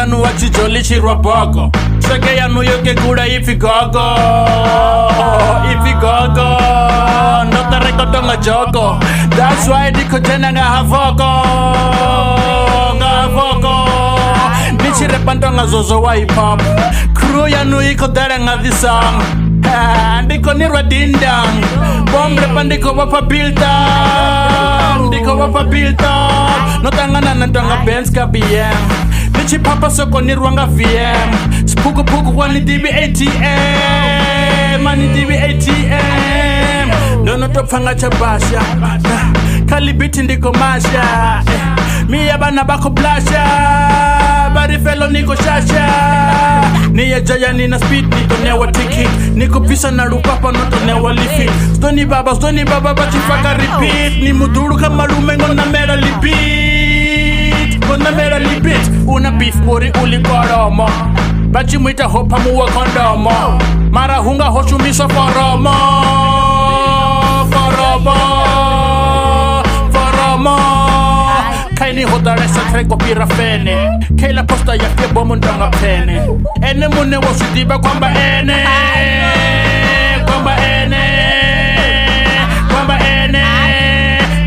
yanu wachijoli chirwaboko sweke yanu yoke kuda ifigogo ndotarekotonga joko. That's why dikotena nga havoko nichirepantonga zozo wa hip hop. Crew yanu ikodere nga this song ndiko nirwa dindang bomrepa ndiko wapa biltang notangana nantonga Benz ka BM nichi papa soko nirwanga VM spuku wani DB ATM nono topfanga chabasha kalibiti ndiko masha miya bana bako blasha bari felo niko shasha niya jaya nina speed niko newa ticket niko pisa na rupapa noto newa lifi stoni baba bachifaka repeat ni muduru kama lume ngona mera libit una beef kuri uli koromo bachi mwita hopa muwa kondomo mara hunga hoshumisha foromo kaini hodaresa treko pirafene kaila posta ya fia bomu ndanga pene ene mune wasudiba kwamba ene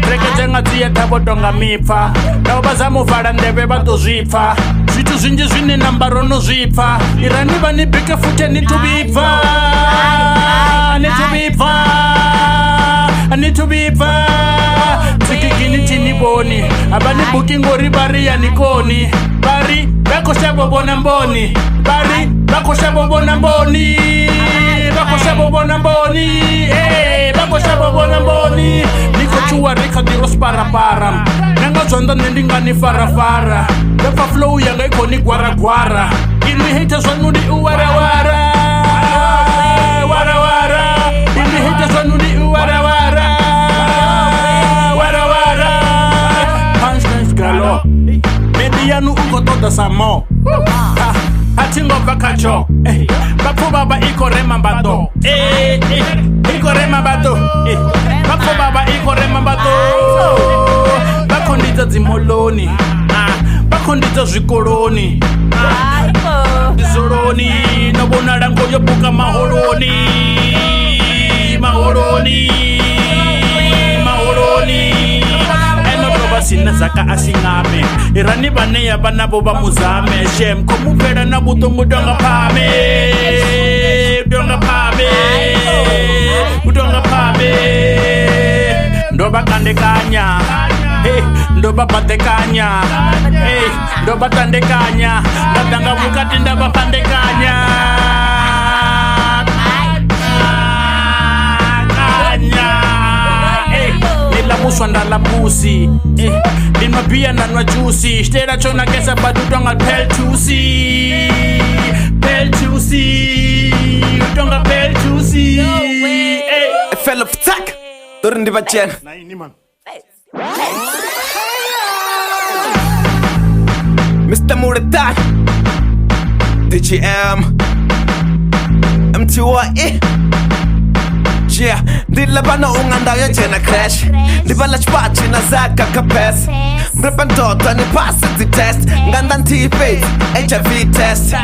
treke jenga tia tabo donga mipa na obazamu vara ndebe bato zipfa vitu zinji zwine nambarono zipfa irani bani bika fute nitubiva tikigini chini boni abani booking ori bari ya nikoni bari bako shabo bona mboni niko chua rika diros para nanga zonda nendinga ni farafara defa flow yanga ikoni gwara ini haters wanudi uwarawara ini haters wanudi uwarawara punchlines galo medianu uko toda samo atingo bakacho bapo baba iko rema bato bapo baba iko rema bato bakondita zimoloni bakondita zvikoloni zoroni nobona rango yobuka mahoroni sina zaka asingame irani bane ya banabo bamuzame shem komupera na butongo donga pame ndoba kandekanya ndoba patekanya ndoba tandekanya ndatanga bukati ndaba pandekanya muswa ndala pusi lima bia nanwa juicy stera chona kesa badudonga pel juicy fellow attack dorndi bachen Mr. Muretai DGM M2E yeah, dilla bana unganda yo jena crash Dibala chpachi na zaka kapes Mrepa ndota ni pass the test Nganda nti-face, HIV test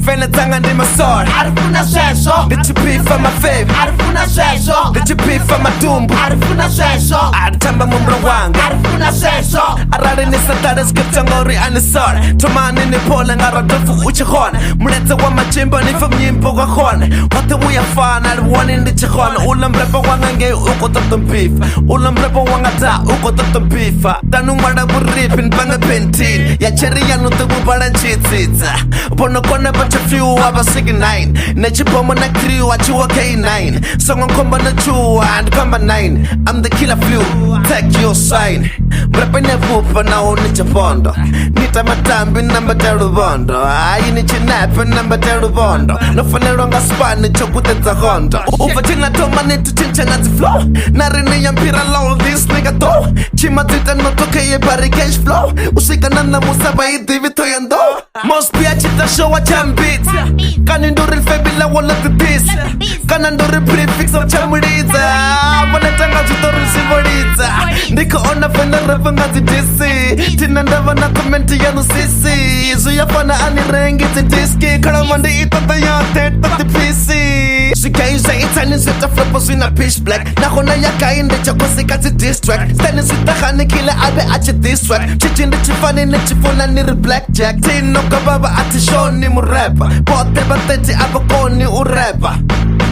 Fene tanga ndi masor Arifuna shesho Dichi pifa my fave Arifuna shesho Dichi pifa madumbu Arifuna shesho Aditamba mumbra wanga Arifuna shesho Arari ni satara skipta ngori anisor Tomani ni pole ngara dofu uchi khona Muleta wa machimba ni fam nyimbo kwa khona Wate uya fana Alwani ndi chikhona Ulamrepa wanga nge uko totom beef Ulamrepa wanga da uko totom beefa Tanu mara buripin banga pentin Ya cheri ya nutu kubara nchitsitsa Pono kone bacha few waba 69 Nechi pomo na crew achiwa K9 Songo komba na chua and kamba 9 I'm the killer flu, take your sign Mrepa nevupa na unicha pondo Nita matambi namba teru bondo Ayi nichi nepe namba teru bondo Nofane nga spani chokute za hondo Ufatina toma nitu chincha na flow Narini ya mpira low this nigga do Chima tita notoke ye bari cash flow Usika nana musaba idi vito yando Most pia chita show a jam beats Kaninduri febila wala the beast Kananduri prefix of chamuriza vanetanga zvitori zvivolidza ndikaona vene repa nga dzi dc tina ndava na komenti yanu sisi zviyafana anirengi dzi diski khalama ndi itata yote tati pc zvigai zvaitsani zvitaflopo zvina pitch black nagona yagai ndechakosika dzi distract stani zvitahanikile ave achidistract chichi ndichifani nechifuna niri blackjack tinoka vava atishoni murepa bote vateti avakoni urepa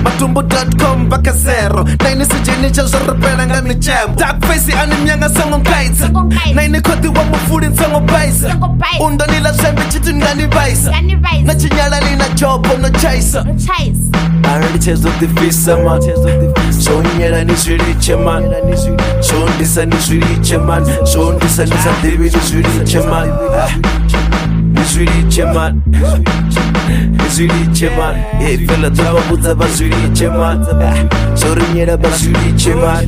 matumbu.com vaka 0 naini sijini cha zvorepela nga michembo darkface ani myanga songo nkaitsa naini koti wa mufuli nsongo baisa undonila zwembe chiti ngani baisa na chinyala lina jobo no chaisa andichezo tifisa man shonyela ni zviriche man shondisa ni zviriche man shondisa ni sandivi ni zviriche man Nizviriche man Nizviriche man Fela dzavabudza vazviriche man Zorinyera vazviriche man